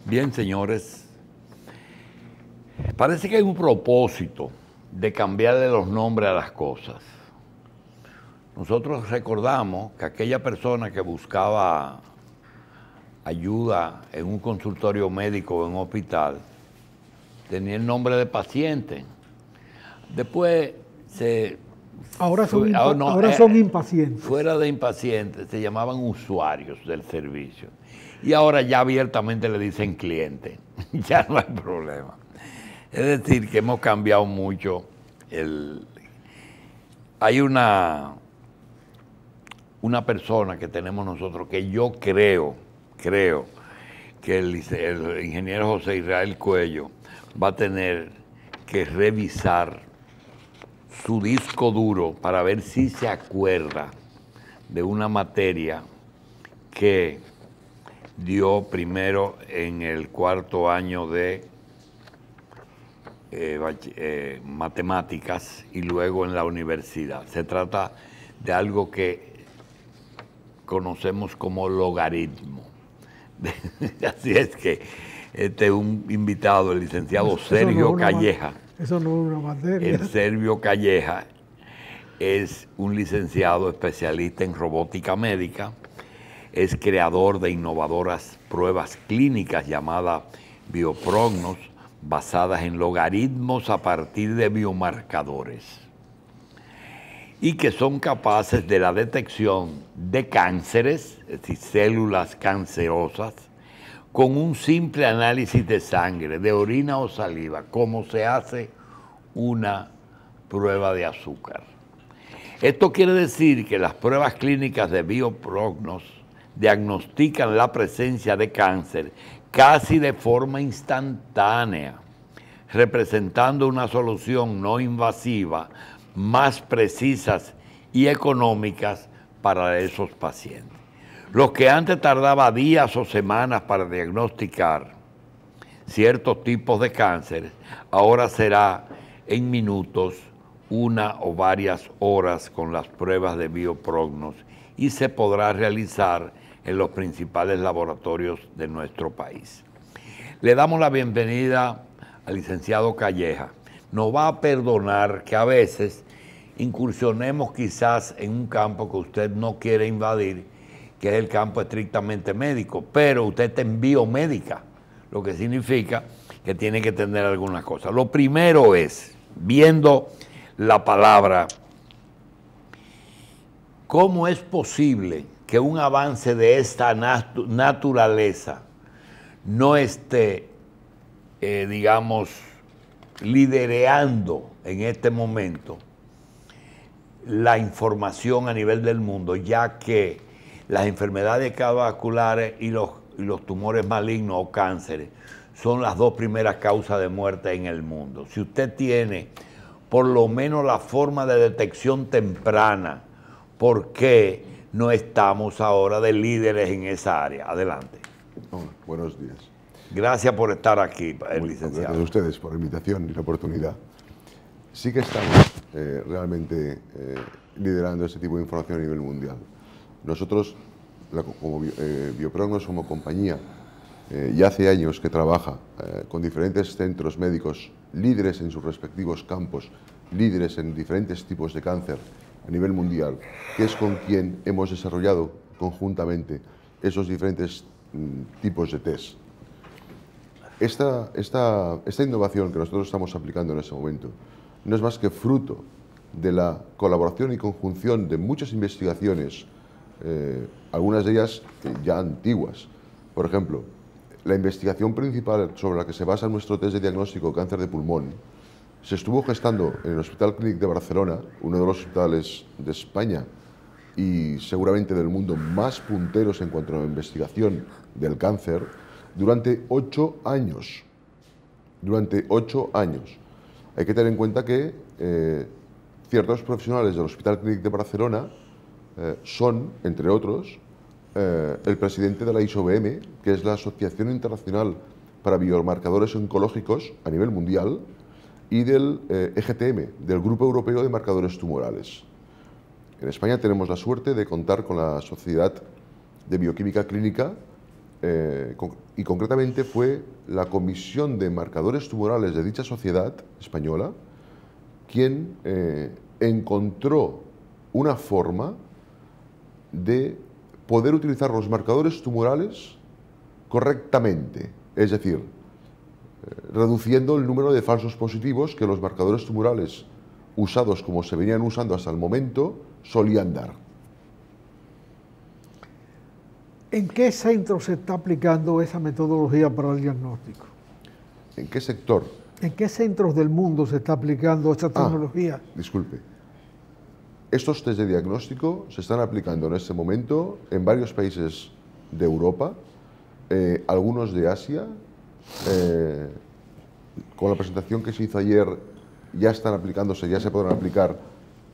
Bien, señores, parece que hay un propósito de cambiarle los nombres a las cosas. Nosotros recordamos que aquella persona que buscaba ayuda en un consultorio médico o en un hospital tenía el nombre de paciente. Después ahora son impacientes. Fuera de impacientes se llamaban usuarios del servicio. Y ahora ya abiertamente le dicen cliente. Ya no hay problema. Es decir, que hemos cambiado mucho. Hay una persona que tenemos nosotros que yo creo que el ingeniero José Israel Cuello va a tener que revisar su disco duro para ver si se acuerda de una materia que dio primero en el cuarto año de matemáticas y luego en la universidad. Se trata de algo que conocemos como logaritmo. Así es que un invitado, el licenciado Sergio Calleja. Eso no es una materia. El Sergio Calleja es un licenciado especialista en robótica médica, es creador de innovadoras pruebas clínicas llamadas bioprognos, basadas en logaritmos a partir de biomarcadores, y que son capaces de la detección de cánceres, es decir, células cancerosas, con un simple análisis de sangre, de orina o saliva, como se hace una prueba de azúcar. Esto quiere decir que las pruebas clínicas de bioprognos diagnostican la presencia de cáncer casi de forma instantánea, representando una solución no invasiva, más precisas y económicas para esos pacientes. Los que antes tardaba días o semanas para diagnosticar ciertos tipos de cáncer, ahora será en minutos, una o varias horas con las pruebas de bioprognos, y se podrá realizar en los principales laboratorios de nuestro país. Le damos la bienvenida al licenciado Calleja. Nos va a perdonar que a veces incursionemos quizás en un campo que usted no quiere invadir, que es el campo estrictamente médico, pero usted está en biomédica, lo que significa que tiene que tener algunas cosas. Lo primero es, viendo la palabra, ¿cómo es posible que un avance de esta naturaleza no esté, digamos, liderando en este momento la información a nivel del mundo, ya que las enfermedades cardiovasculares y los tumores malignos o cánceres son las dos primeras causas de muerte en el mundo? Si usted tiene por lo menos la forma de detección temprana, ¿por qué no estamos ahora de líderes en esa área? Adelante. Buenos días. Gracias por estar aquí, licenciado. Gracias a ustedes por la invitación y la oportunidad. Sí que estamos realmente liderando este tipo de información a nivel mundial. Nosotros, como Bioprognos, como compañía, ya hace años que trabaja con diferentes centros médicos líderes en sus respectivos campos, líderes en diferentes tipos de cáncer a nivel mundial, que es con quien hemos desarrollado conjuntamente esos diferentes tipos de test. Esta innovación que nosotros estamos aplicando en este momento no es más que fruto de la colaboración y conjunción de muchas investigaciones, algunas de ellas ya antiguas. Por ejemplo, la investigación principal sobre la que se basa nuestro test de diagnóstico de cáncer de pulmón se estuvo gestando en el Hospital Clínic de Barcelona, uno de los hospitales de España y seguramente del mundo más punteros en cuanto a la investigación del cáncer, durante 8 años. Durante 8 años. Hay que tener en cuenta que ciertos profesionales del Hospital Clínic de Barcelona son, entre otros, el presidente de la ISOBM, que es la Asociación Internacional para Biomarcadores Oncológicos a nivel mundial, y del EGTM, del Grupo Europeo de Marcadores Tumorales. En España tenemos la suerte de contar con la Sociedad de Bioquímica Clínica y concretamente fue la Comisión de Marcadores Tumorales de dicha sociedad española quien encontró una forma de poder utilizar los marcadores tumorales correctamente, es decir, reduciendo el número de falsos positivos que los marcadores tumorales usados como se venían usando hasta el momento solían dar. ¿En qué centro se está aplicando esa metodología para el diagnóstico? ¿En qué sector? ¿En qué centros del mundo se está aplicando esta tecnología? Disculpe. Estos test de diagnóstico se están aplicando en este momento en varios países de Europa, algunos de Asia. Con la presentación que se hizo ayer ya están aplicándose, ya se podrán aplicar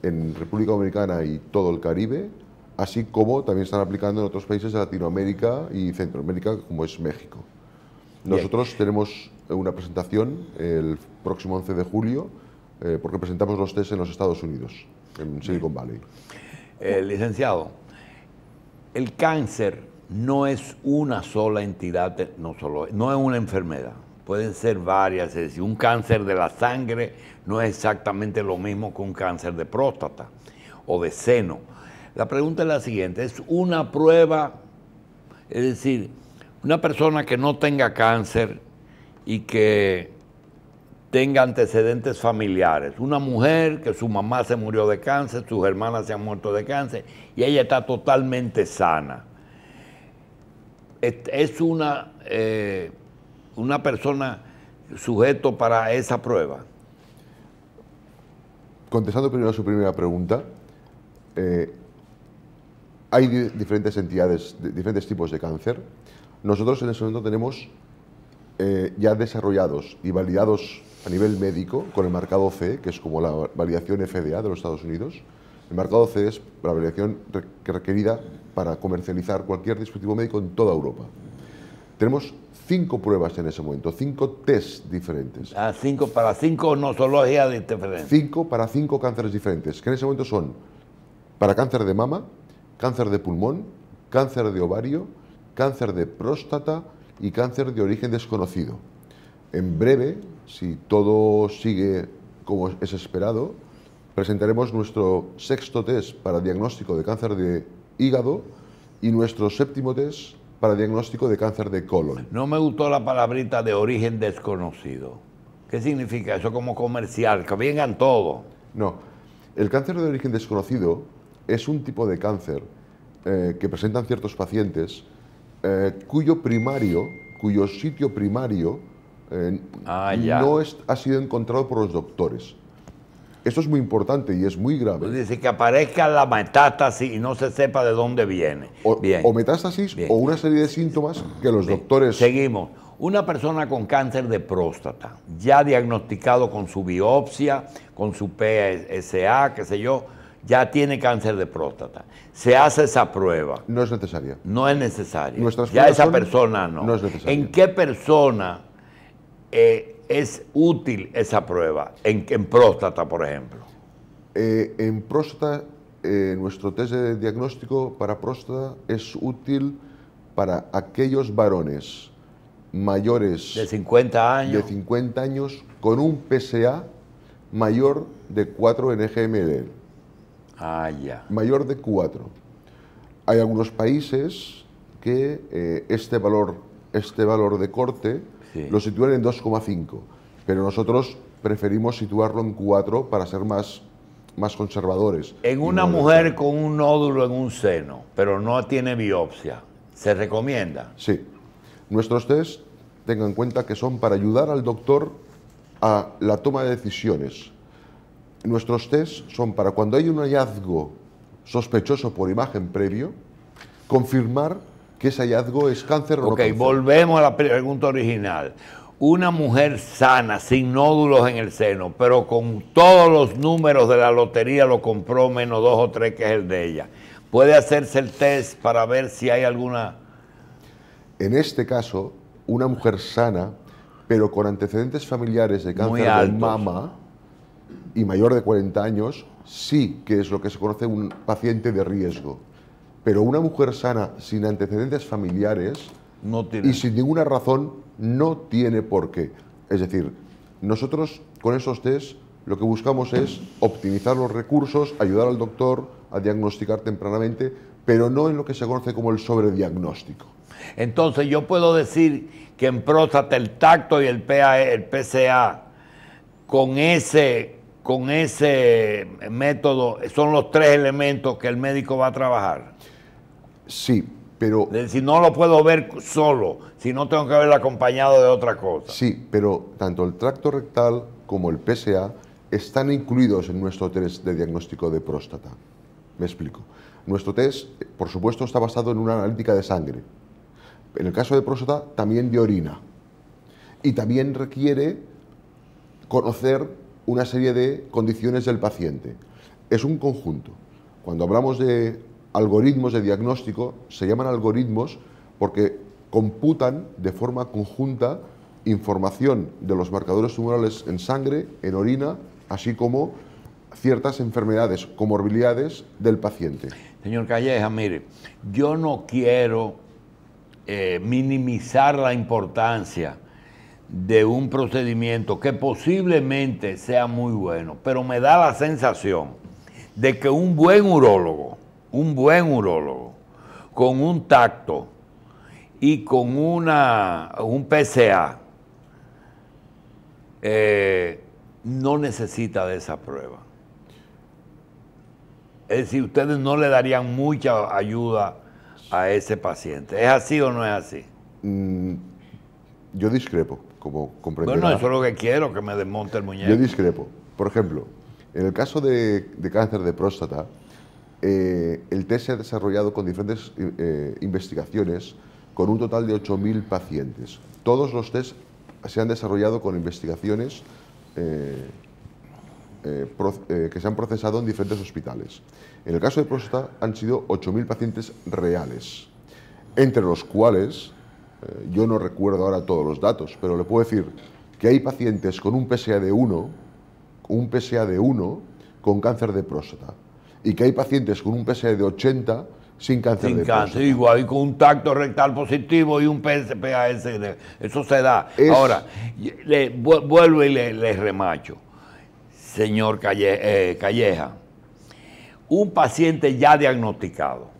en República Dominicana y todo el Caribe, así como también están aplicando en otros países de Latinoamérica y Centroamérica, como es México. Nosotros tenemos una presentación el próximo 11 de julio, porque presentamos los test en los Estados Unidos, en Silicon Valley. Licenciado, el cáncer no es una sola entidad, no es una enfermedad, pueden ser varias, es decir, un cáncer de la sangre no es exactamente lo mismo que un cáncer de próstata o de seno. La pregunta es la siguiente, ¿es una prueba, es decir, una persona que no tenga cáncer y que tenga antecedentes familiares, una mujer que su mamá se murió de cáncer, sus hermanas se han muerto de cáncer y ella está totalmente sana? ¿Es una persona sujeto para esa prueba? Contestando primero a su primera pregunta, hay diferentes entidades, diferentes tipos de cáncer. Nosotros en este momento tenemos ya desarrollados y validados a nivel médico con el marcado CE, que es como la validación FDA de los Estados Unidos. El marcado CE es la validación requerida para comercializar cualquier dispositivo médico en toda Europa. Tenemos 5 pruebas en ese momento, 5 test diferentes. Para 5 nosologías diferentes. 5 para 5 cánceres diferentes, que en ese momento son para cáncer de mama, cáncer de pulmón, cáncer de ovario, cáncer de próstata y cáncer de origen desconocido. En breve, si todo sigue como es esperado, presentaremos nuestro 6º test para diagnóstico de cáncer de hígado y nuestro 7º test para diagnóstico de cáncer de colon. No me gustó la palabrita de origen desconocido. ¿Qué significa eso como comercial? Que vengan todos. No, el cáncer de origen desconocido es un tipo de cáncer que presentan ciertos pacientes cuyo sitio primario no ha sido encontrado por los doctores. Esto es muy importante y es muy grave. Pues dice que aparezca la metástasis y no se sepa de dónde viene. O metástasis o una serie de síntomas que los doctores... Seguimos. Una persona con cáncer de próstata, ya diagnosticado con su biopsia, con su PSA, qué sé yo, ya tiene cáncer de próstata. Se hace esa prueba. No es necesaria. No es necesaria. Nuestras ya esa persona no. No es necesaria. ¿En qué persona es útil esa prueba? En próstata, por ejemplo. En próstata, nuestro test de diagnóstico para próstata es útil para aquellos varones mayores de 50 años, de 50 años con un PSA mayor de 4 NGML. Mayor de 4. Hay algunos países que este valor de corte lo sitúan en 2,5, pero nosotros preferimos situarlo en 4 para ser más conservadores. En una mujer con un nódulo en un seno, pero no tiene biopsia, ¿se recomienda? Sí. Nuestros test, tengan en cuenta que son para ayudar al doctor a la toma de decisiones. Nuestros test son para cuando hay un hallazgo sospechoso por imagen previo, confirmar que ese hallazgo es cáncer o no cáncer. Ok, volvemos a la pregunta original. Una mujer sana, sin nódulos en el seno, pero con todos los números de la lotería lo compró menos 2 o 3 que es el de ella, ¿puede hacerse el test para ver si hay alguna...? En este caso, una mujer sana, pero con antecedentes familiares de cáncer de mama y mayor de 40 años, sí que es lo que se conoce un paciente de riesgo. Pero una mujer sana sin antecedentes familiares No tiene. Y sin ninguna razón no tiene por qué. Es decir, nosotros con esos test lo que buscamos es optimizar los recursos, ayudar al doctor a diagnosticar tempranamente, pero no en lo que se conoce como el sobrediagnóstico. Entonces yo puedo decir que en próstata el tacto y el PSA con ese método son los tres elementos que el médico va a trabajar. Sí, pero... Es decir, no lo puedo ver solo, sino tengo que verlo acompañado de otra cosa. Sí, pero tanto el tracto rectal como el PSA están incluidos en nuestro test de diagnóstico de próstata. Me explico. Nuestro test, por supuesto, está basado en una analítica de sangre. En el caso de próstata, también de orina. Y también requiere conocer una serie de condiciones del paciente. Es un conjunto. Cuando hablamos de algoritmos de diagnóstico, se llaman algoritmos porque computan de forma conjunta información de los marcadores tumorales en sangre, en orina, así como ciertas enfermedades, comorbilidades del paciente. Señor Calleja, mire, yo no quiero minimizar la importancia de un procedimiento que posiblemente sea muy bueno, pero me da la sensación de que un buen urólogo, con un tacto y con un PSA, no necesita de esa prueba. Es decir, ustedes no le darían mucha ayuda a ese paciente. ¿Es así o no es así? Yo discrepo, como comprenderá. Bueno, eso es lo que quiero, que me desmonte el muñeco. Yo discrepo. Por ejemplo, en el caso de cáncer de próstata, el test se ha desarrollado con diferentes investigaciones con un total de 8.000 pacientes. Todos los test se han desarrollado con investigaciones que se han procesado en diferentes hospitales. En el caso de próstata han sido 8.000 pacientes reales, entre los cuales, yo no recuerdo ahora todos los datos, pero le puedo decir que hay pacientes con un PSA de 1, con cáncer de próstata, y que hay pacientes con un PSA de 80 sin cáncer de próstata. Igual, y con un tacto rectal positivo y un PSA, eso se da. Ahora, vuelvo y le remacho. Señor Calleja, un paciente ya diagnosticado,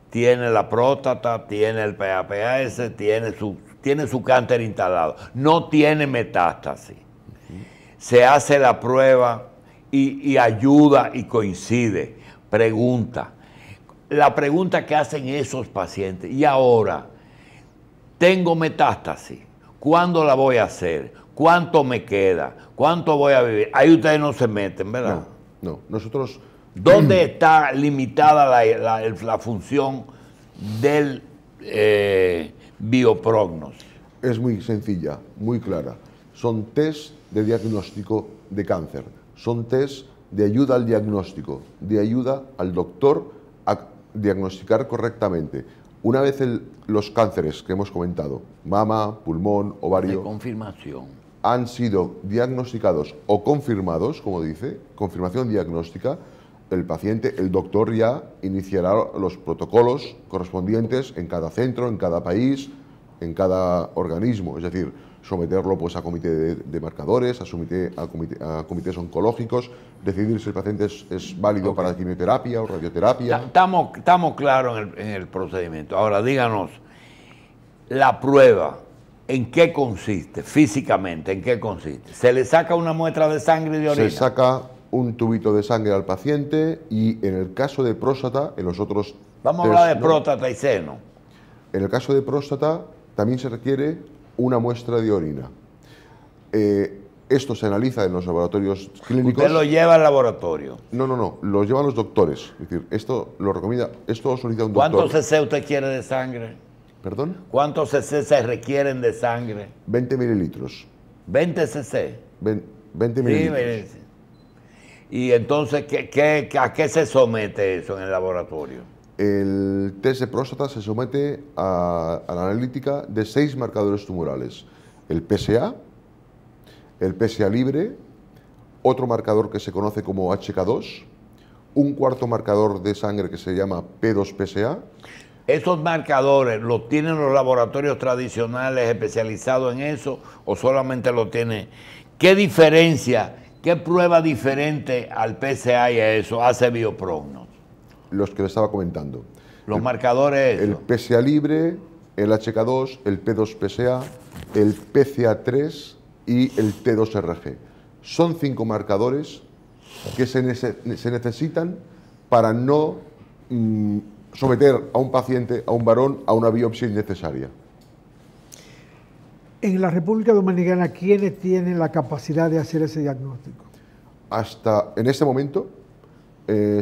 tiene la próstata, tiene el PAPAS, tiene su cáncer instalado, no tiene metástasis. Se hace la prueba y ayuda y coincide. Pregunta. La pregunta que hacen esos pacientes, y ahora, tengo metástasis, ¿cuándo la voy a hacer? ¿Cuánto me queda? ¿Cuánto voy a vivir? Ahí ustedes no se meten, ¿verdad? No, nosotros... ¿Dónde está limitada la función del bioprognos? Es muy sencilla, muy clara. Son test de diagnóstico de cáncer, son test de ayuda al diagnóstico, de ayuda al doctor a diagnosticar correctamente. Una vez los cánceres que hemos comentado, mama, pulmón, ovario, de confirmación, han sido diagnosticados o confirmados, como dice, confirmación diagnóstica, el doctor ya iniciará los protocolos correspondientes en cada centro, en cada país, en cada organismo, es decir, someterlo pues, a comité de marcadores, a comités oncológicos, decidir si el paciente es válido para quimioterapia o radioterapia. Estamos claros en el procedimiento. Ahora, díganos, la prueba, ¿en qué consiste físicamente? ¿En qué consiste? ¿Se le saca una muestra de sangre y de orina? Se saca un tubito de sangre al paciente y en el caso de próstata, en los otros... Vamos a hablar de próstata y seno. En el caso de próstata también se requiere una muestra de orina. Esto se analiza en los laboratorios clínicos. ¿Usted lo lleva al laboratorio? No, lo llevan los doctores. Es decir, esto lo recomienda, esto lo solicita un doctor. ¿Cuántos cc usted quiere de sangre? ¿Perdón? ¿Cuántos cc se requieren de sangre? 20 mililitros. ¿20 cc? 20 mililitros. Sí, y entonces, ¿a qué se somete eso en el laboratorio? El test de próstata se somete a la analítica de 6 marcadores tumorales. El PSA libre, otro marcador que se conoce como HK2, un cuarto marcador de sangre que se llama P2PSA. ¿Esos marcadores los tienen los laboratorios tradicionales especializados en eso o solamente lo tiene? ¿Qué diferencia, qué prueba diferente al PSA y a eso hace Bioprognos? Los que le estaba comentando. Los marcadores. El PSA libre, el HK2, el P2PSA, el PCA3 y el T2RG. Son 5 marcadores que se necesitan para no someter a un paciente, a un varón, a una biopsia innecesaria. En la República Dominicana, ¿quiénes tienen la capacidad de hacer ese diagnóstico? Hasta en este momento,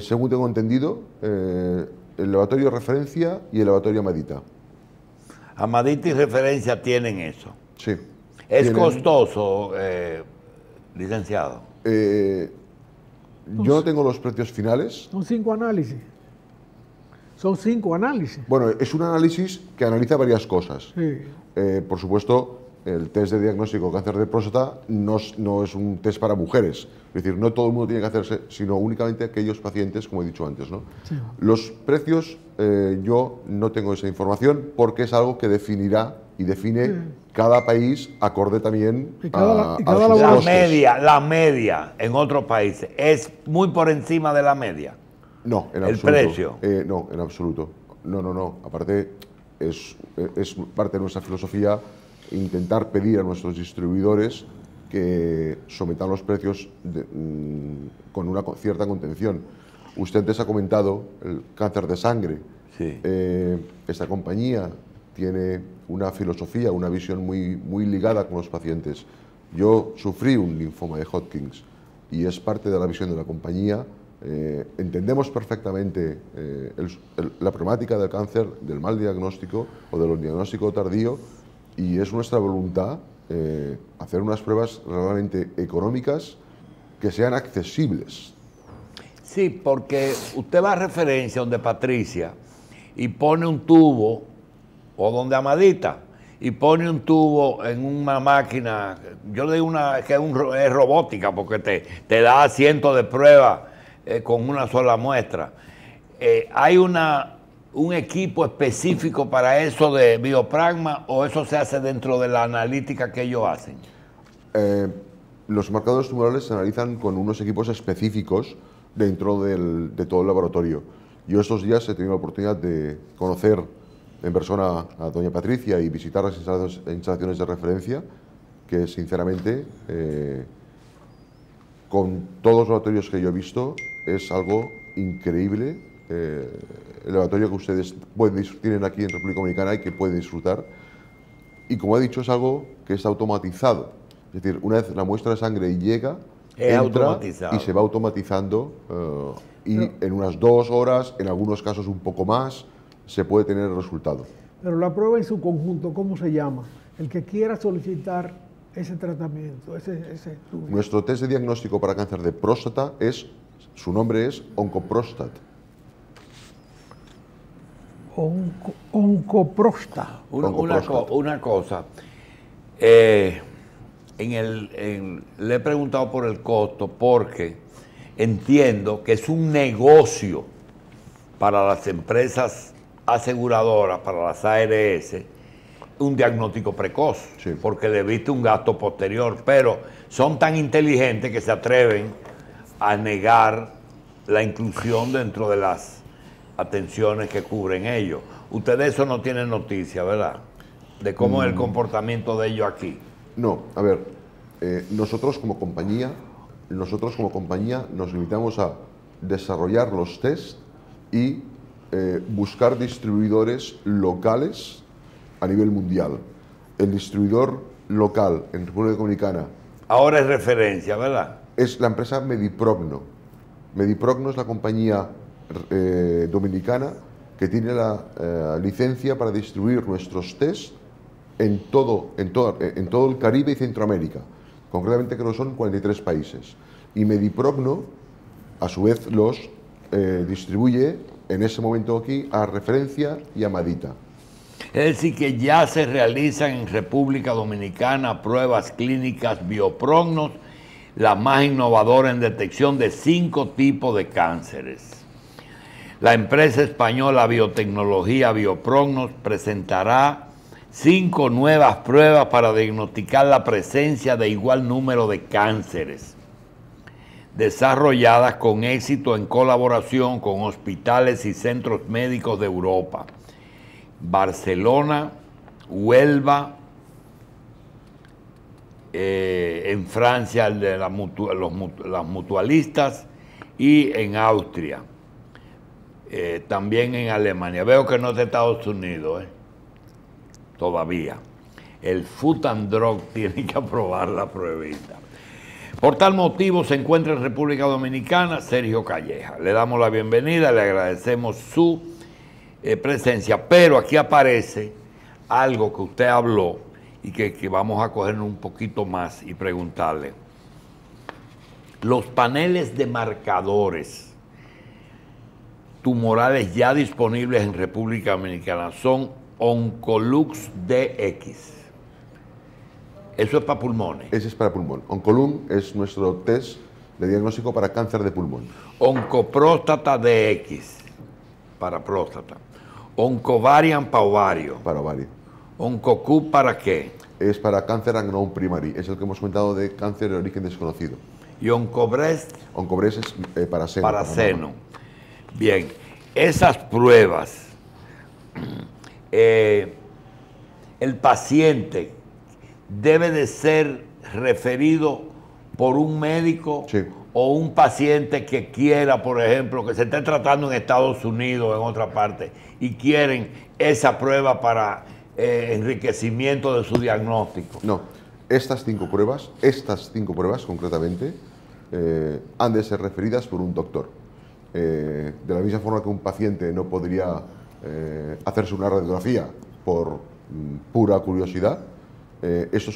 según tengo entendido, el laboratorio Referencia y el laboratorio Amadita. Amadita y Referencia tienen eso. Sí. ¿Es costoso, licenciado? Yo no tengo los precios finales. Son 5 análisis. Son 5 análisis. Bueno, es un análisis que analiza varias cosas. Sí. Por supuesto, el test de diagnóstico de cáncer de próstata no es un test para mujeres. Es decir, no todo el mundo tiene que hacerse, sino únicamente aquellos pacientes, como he dicho antes, ¿no? Sí. Los precios, yo no tengo esa información porque es algo que definirá y define cada país acorde también a sus costes. La media en otros países es muy por encima de la media. No, en ¿El absoluto. precio? No, en absoluto. No. Aparte, es parte de nuestra filosofía intentar pedir a nuestros distribuidores que sometan los precios con una cierta contención. Usted antes ha comentado el cáncer de sangre. Sí. Esta compañía tiene una filosofía, una visión muy ligada con los pacientes. Yo sufrí un linfoma de Hodgkin y es parte de la visión de la compañía. Entendemos perfectamente la problemática del cáncer, del mal diagnóstico o del diagnóstico tardío, y es nuestra voluntad hacer unas pruebas realmente económicas que sean accesibles. Sí, porque usted va a Referencia donde Patricia y pone un tubo, o donde Amadita, y pone un tubo en una máquina, yo le digo que es robótica, porque te da cientos de pruebas con una sola muestra. ¿Hay un equipo específico para eso de Biopragma o eso se hace dentro de la analítica que ellos hacen? Los marcadores tumorales se analizan con unos equipos específicos dentro de todo el laboratorio. Yo estos días he tenido la oportunidad de conocer en persona a doña Patricia y visitar las instalaciones de Referencia, que sinceramente, con todos los laboratorios que yo he visto, es algo increíble. El laboratorio que ustedes tienen aquí en República Dominicana y que pueden disfrutar. Y como he dicho, es algo que es automatizado. Es decir, una vez la muestra de sangre llega, entra y se va automatizando y en unas 2 horas, en algunos casos un poco más, se puede tener el resultado. Pero la prueba en su conjunto, ¿cómo se llama? El que quiera solicitar ese tratamiento, ese estudio. Nuestro test de diagnóstico para cáncer de próstata su nombre es Oncoprostat. Oncoprostat. Una cosa, le he preguntado por el costo porque entiendo que es un negocio para las empresas aseguradoras, para las ARS, un diagnóstico precoz, sí, porque le viste un gasto posterior, pero son tan inteligentes que se atreven a negar la inclusión dentro de las atenciones que cubren ellos. Ustedes eso no tienen noticia, ¿verdad? De cómo es el comportamiento de ellos aquí. No, a ver, nosotros como compañía nos limitamos a desarrollar los test y buscar distribuidores locales a nivel mundial. El distribuidor local en República Dominicana ahora es Referencia, ¿verdad? Es la empresa Mediprogno. Mediprogno es la compañía dominicana que tiene la licencia para distribuir nuestros test en todo el Caribe y Centroamérica. Concretamente creo que son 43 países. Y Mediprogno, a su vez, los distribuye en ese momento aquí a Referencia y a Amadita. Es decir, que ya se realizan en República Dominicana pruebas clínicas Bioprognos, las más innovadoras en detección de 5 tipos de cánceres. La empresa española Biotecnología Bioprognos presentará 5 nuevas pruebas para diagnosticar la presencia de igual número de cánceres, desarrolladas con éxito en colaboración con hospitales y centros médicos de Europa, Barcelona, Huelva, en Francia el de las mutualistas, y en Austria, también en Alemania. Veo que no es de Estados Unidos, todavía. El Food and Drug tiene que aprobar la pruebita. Por tal motivo se encuentra en República Dominicana Sergio Calleja. Le damos la bienvenida, le agradecemos su presencia, pero aquí aparece algo que usted habló y que vamos a coger un poquito más y preguntarle. Los paneles de marcadores tumorales ya disponibles en República Dominicana son Oncolux DX. Eso es para pulmones. Ese es para pulmón. Oncolum es nuestro test de diagnóstico para cáncer de pulmón. Oncopróstata DX para próstata. Oncovarian para ovario. Para ovario. Oncocu para qué. Es para cáncer unknown primary. Es el que hemos comentado de cáncer de origen desconocido. Y Oncobreast. Oncobreast es para seno. Para seno. Bien. Esas pruebas, el paciente debe de ser referido por un médico, sí, o un paciente que quiera, por ejemplo, que se esté tratando en Estados Unidos o en otra parte y quieren esa prueba para enriquecimiento de su diagnóstico. No, estas cinco pruebas concretamente, han de ser referidas por un doctor. De la misma forma que un paciente no podría hacerse una radiografía por pura curiosidad, eso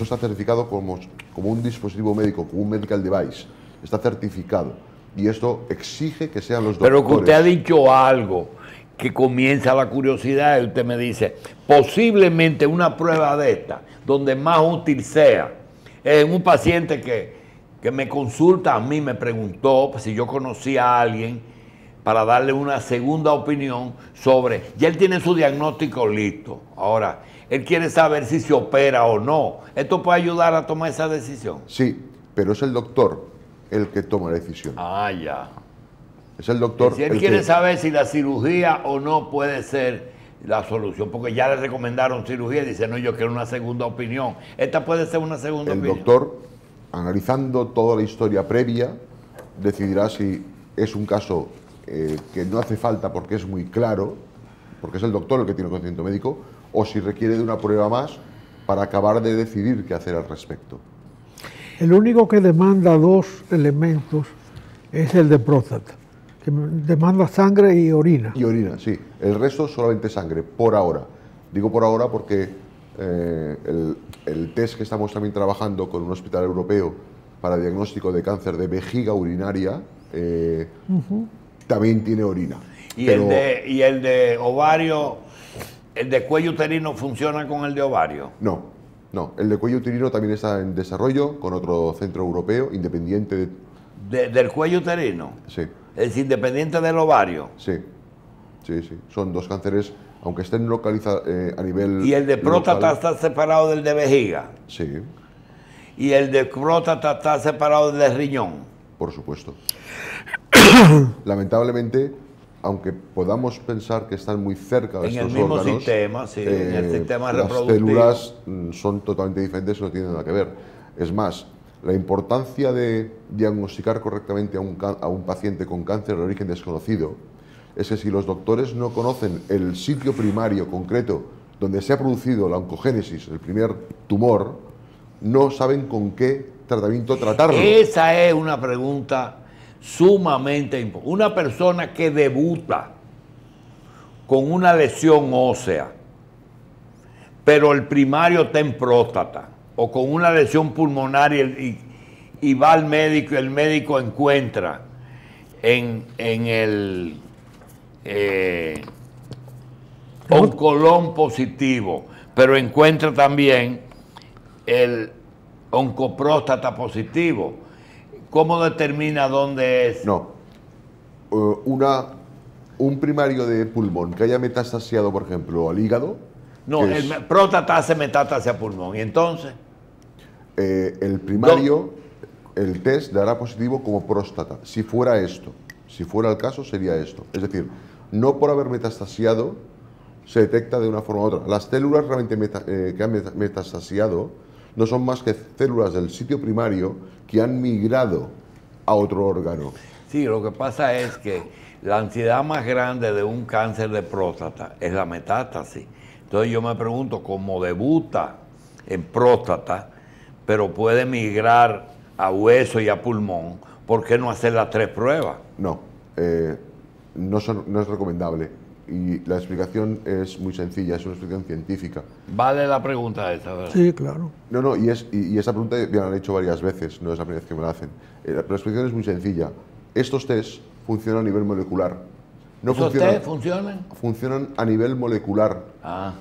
está certificado como un dispositivo médico, como un medical device. Está certificado. Y esto exige que sean los doctores. Pero que usted ha dicho algo que comienza la curiosidad y usted me dice, posiblemente una prueba de esta, donde más útil sea, en un paciente que me consulta a mí, me preguntó si yo conocía a alguien para darle una segunda opinión sobre, ya él tiene su diagnóstico listo. Ahora, él quiere saber si se opera o no. ¿Esto puede ayudar a tomar esa decisión? Sí, pero es el doctor el que toma la decisión. Ah, ya. Es el doctor. Y si él quiere saber si la cirugía o no puede ser la solución, porque ya le recomendaron cirugía y dice, no, yo quiero una segunda opinión. Esta puede ser una segunda opinión. El doctor, analizando toda la historia previa, decidirá si es un caso que no hace falta porque es muy claro, porque es el doctor el que tiene el conocimiento médico, o si requiere de una prueba más para acabar de decidir qué hacer al respecto. El único que demanda 2 elementos es el de próstata, que demanda sangre y orina. Y orina, sí. El resto solamente sangre, por ahora. Digo por ahora porque el test que estamos también trabajando con un hospital europeo para diagnóstico de cáncer de vejiga urinaria también tiene orina. ¿Y, pero el de ovario, el de cuello uterino funciona con el de ovario? No. El de cuello uterino también está en desarrollo con otro centro europeo independiente ¿Del cuello uterino? Sí. ¿Es independiente del ovario? Sí. Son 2 cánceres, aunque estén localizados a nivel ¿Y el de próstata local, está separado del de vejiga? Sí. ¿Y el de próstata está separado del de riñón? Por supuesto. Lamentablemente, aunque podamos pensar que están muy cerca de estos órganos, en el mismo sistema, sí, en el sistema reproductivo. Las células son totalmente diferentes y no tienen nada que ver. Es más, la importancia de diagnosticar correctamente a un paciente con cáncer de origen desconocido es que si los doctores no conocen el sitio primario concreto donde se ha producido la oncogénesis, el primer tumor, no saben con qué tratamiento tratarlo. Esa es una pregunta sumamente importante. Una persona que debuta con una lesión ósea, pero el primario está en próstata, o con una lesión pulmonar y va al médico y el médico encuentra en el oncolón positivo, pero encuentra también el oncopróstata positivo. ¿Cómo determina dónde es? No, un primario de pulmón que haya metastasiado, por ejemplo, al hígado. No, el próstata hace metástasis a pulmón. ¿Y entonces? El primario, el test dará positivo como próstata. Si fuera esto, si fuera el caso, sería esto. Es decir, no por haber metastasiado se detecta de una forma u otra. Las células realmente que han metastasiado no son más que células del sitio primario que han migrado a otro órgano. Sí, lo que pasa es que la ansiedad más grande de un cáncer de próstata es la metástasis. Entonces yo me pregunto, cómo debuta en próstata, pero puede migrar a hueso y a pulmón, ¿por qué no hacer las 3 pruebas? No, no es recomendable. Y la explicación es muy sencilla, es una explicación científica. Vale la pregunta esa, ¿verdad? Sí, claro. No, y esa pregunta me la han hecho varias veces, no es la primera vez que me la hacen. La explicación es muy sencilla. Estos test funcionan a nivel molecular. No ¿Esos test funcionan? Funcionan a nivel molecular.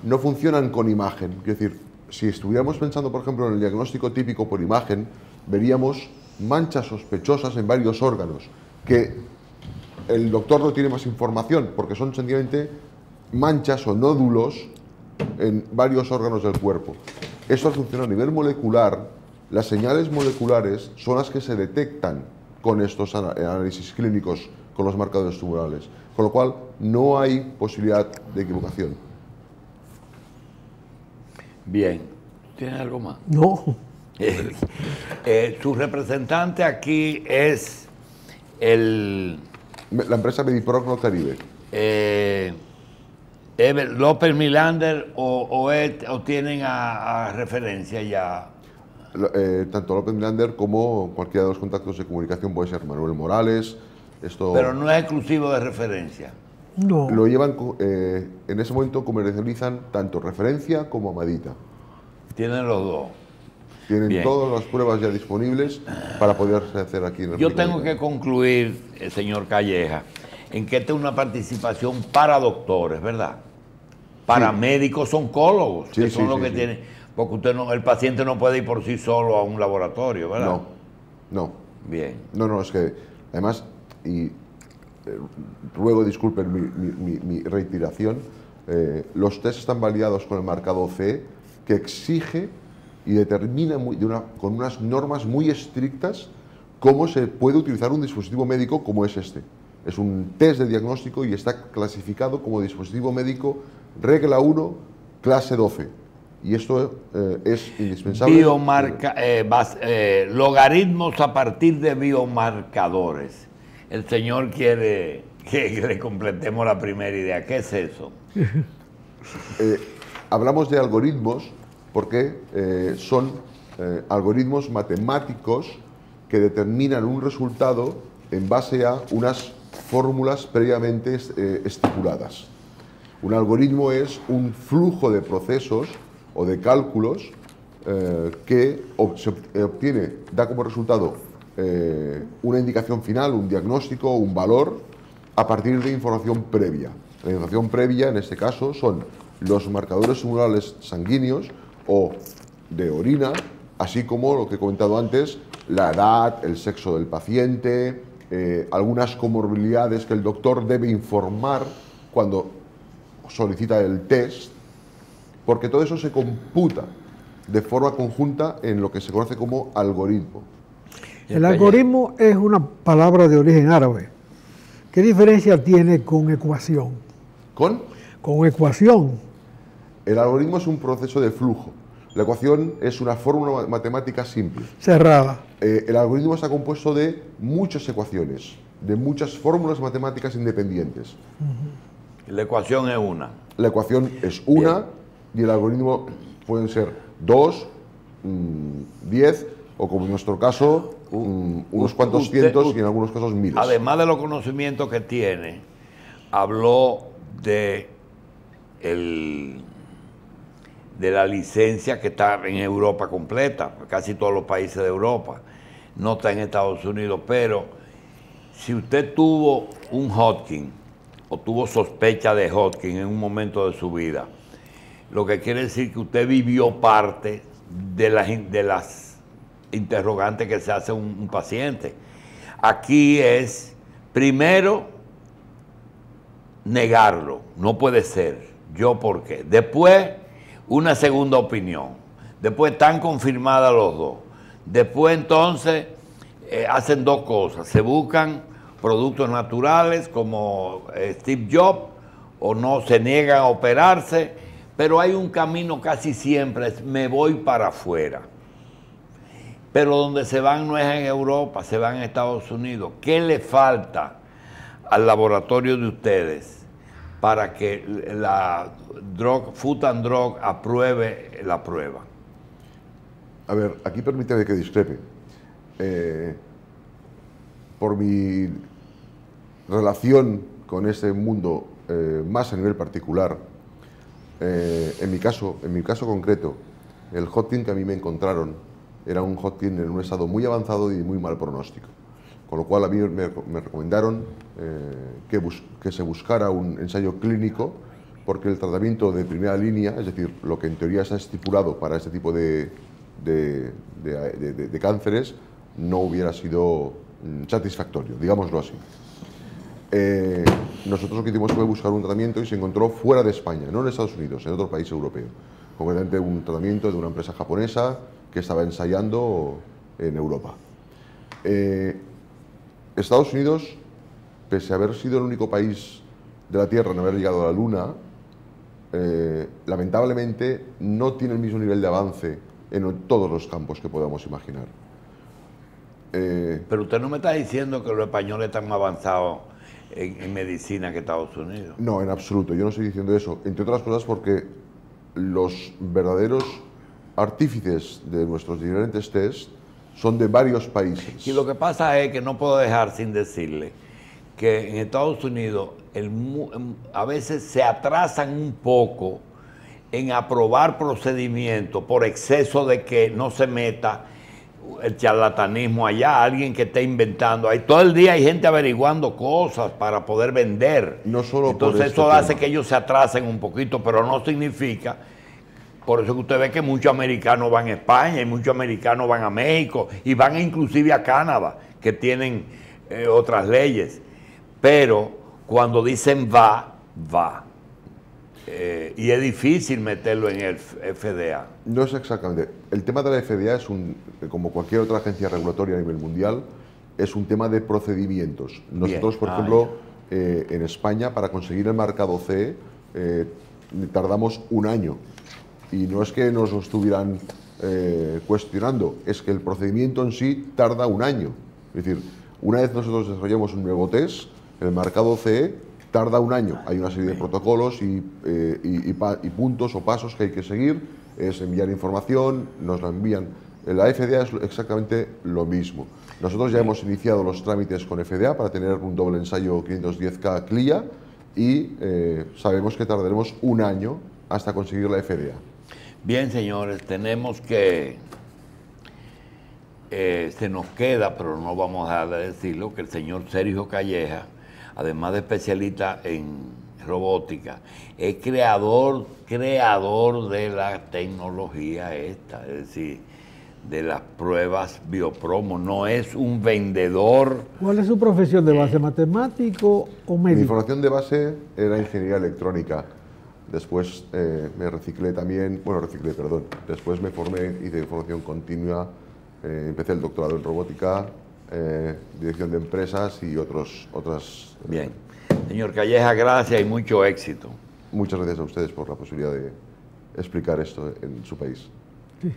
No funcionan con imagen. Es decir, si estuviéramos pensando, por ejemplo, en el diagnóstico típico por imagen, veríamos manchas sospechosas en varios órganos, que el doctor no tiene más información, porque son sencillamente manchas o nódulos en varios órganos del cuerpo. Esto funciona a nivel molecular. Las señales moleculares son las que se detectan con estos análisis clínicos, con los marcadores tumorales. Con lo cual, no hay posibilidad de equivocación. Bien. ¿Tienes algo más? No. Su representante aquí es la empresa Mediprogno Caribe. ¿López Milander o tienen a referencia ya? Tanto López Milander como cualquiera de los contactos de comunicación, puede ser Manuel Morales. Pero no es exclusivo de referencia. No. Lo llevan, en ese momento comercializan tanto referencia como Amadita. Tienen los dos. Tienen Bien. todas las pruebas ya disponibles para poderse hacer aquí en Yo tengo que concluir, señor Calleja, en que esta es una participación para doctores, ¿verdad? Para médicos oncólogos, que son los que tienen. Porque el paciente no puede ir por sí solo a un laboratorio, ¿verdad? No. Bien. No, es que además, y ruego disculpen mi reiteración, los test están validados con el marcado CE, que exige y determina con unas normas muy estrictas cómo se puede utilizar un dispositivo médico como es este. Es un test de diagnóstico y está clasificado como dispositivo médico regla 1, clase 12. Y esto es indispensable. Logaritmos a partir de biomarcadores. El señor quiere que le completemos la primera idea. ¿Qué es eso? Hablamos de algoritmos porque son algoritmos matemáticos que determinan un resultado en base a unas fórmulas previamente estipuladas. Un algoritmo es un flujo de procesos o de cálculos que se obtiene, da como resultado una indicación final, un diagnóstico, un valor, a partir de información previa. La información previa, en este caso, son los marcadores tumorales sanguíneos o de orina, así como lo que he comentado antes, la edad, el sexo del paciente, algunas comorbilidades que el doctor debe informar cuando solicita el test, porque todo eso se computa de forma conjunta en lo que se conoce como algoritmo. El algoritmo es una palabra de origen árabe. ¿Qué diferencia tiene con ecuación? ¿Con? Con ecuación. El algoritmo es un proceso de flujo. La ecuación es una fórmula matemática simple. Cerrada. El algoritmo está compuesto de muchas ecuaciones, de muchas fórmulas matemáticas independientes. La ecuación es una. La ecuación es una y el algoritmo pueden ser 2, 10 o, como en nuestro caso, unos cuantos cientos y en algunos casos miles. Además de los conocimientos que tiene, habló de la licencia que está en Europa completa, casi todos los países de Europa, no está en Estados Unidos, pero si usted tuvo un Hodgkin o tuvo sospecha de Hodgkin en un momento de su vida, lo que quiere decir que usted vivió parte de las interrogantes que se hace un paciente. Aquí es, primero, negarlo, no puede ser. ¿Yo por qué? Después, una segunda opinión. Después están confirmadas los dos. Después entonces hacen dos cosas. Se buscan productos naturales como Steve Jobs o no se niegan a operarse, pero hay un camino casi siempre, es me voy para afuera. Pero donde se van no es en Europa, se van en Estados Unidos. ¿Qué le falta al laboratorio de ustedes para que la Food and Drug apruebe la prueba? A ver, aquí permíteme que discrepe. Por mi relación con este mundo, más a nivel particular, en mi caso concreto, el Hodgkin que a mí me encontraron era un Hodgkin en un estado muy avanzado y muy mal pronóstico. Con lo cual a mí me recomendaron que se buscara un ensayo clínico, porque el tratamiento de primera línea, es decir, lo que en teoría está estipulado para este tipo de cánceres, no hubiera sido satisfactorio, digámoslo así. Nosotros lo que hicimos fue buscar un tratamiento y se encontró fuera de España, no en Estados Unidos, en otro país europeo. Concretamente un tratamiento de una empresa japonesa que estaba ensayando en Europa. Estados Unidos, pese a haber sido el único país de la Tierra en haber llegado a la Luna, lamentablemente no tiene el mismo nivel de avance en todos los campos que podamos imaginar. Pero usted no me está diciendo que los españoles están más avanzados en medicina que Estados Unidos. No, en absoluto, yo no estoy diciendo eso, entre otras cosas porque los verdaderos artífices de nuestros diferentes test son de varios países. Y lo que pasa es que no puedo dejar sin decirle que en Estados Unidos a veces se atrasan un poco en aprobar procedimientos por exceso de que no se meta el charlatanismo allá, alguien que esté inventando. Ahí todo el día hay gente averiguando cosas para poder vender. No solo entonces por eso hace que ellos se atrasen un poquito, pero no significa. Por eso que usted ve que muchos americanos van a España y muchos americanos van a México y van inclusive a Canadá, que tienen otras leyes. Pero cuando dicen va. Y es difícil meterlo en el FDA. No es exactamente. El tema de la FDA es como cualquier otra agencia regulatoria a nivel mundial, es un tema de procedimientos. Nosotros, por ejemplo, en España, para conseguir el marcado CE, tardamos un año. Y no es que nos lo estuvieran cuestionando, es que el procedimiento en sí tarda un año. Es decir, una vez nosotros desarrollamos un nuevo test, el marcado CE tarda un año. Hay una serie de protocolos y puntos o pasos que hay que seguir. Es enviar información, nos la envían. La FDA es exactamente lo mismo. Nosotros ya hemos iniciado los trámites con FDA para tener un doble ensayo 510K CLIA y sabemos que tardaremos un año hasta conseguir la FDA. Bien, señores, tenemos que... se nos queda, pero no vamos a dejar de decirlo, que el señor Sergio Calleja, además de especialista en robótica, es creador de la tecnología esta, es decir, de las pruebas biopromo, no es un vendedor. ¿Cuál es su profesión de base, matemático o médico? Mi formación de base era ingeniería electrónica. Después me reciclé también, después me formé, hice formación continua, empecé el doctorado en robótica, dirección de empresas y otras... Bien. Señor Calleja, gracias y mucho éxito. Muchas gracias a ustedes por la posibilidad de explicar esto en su país. Sí.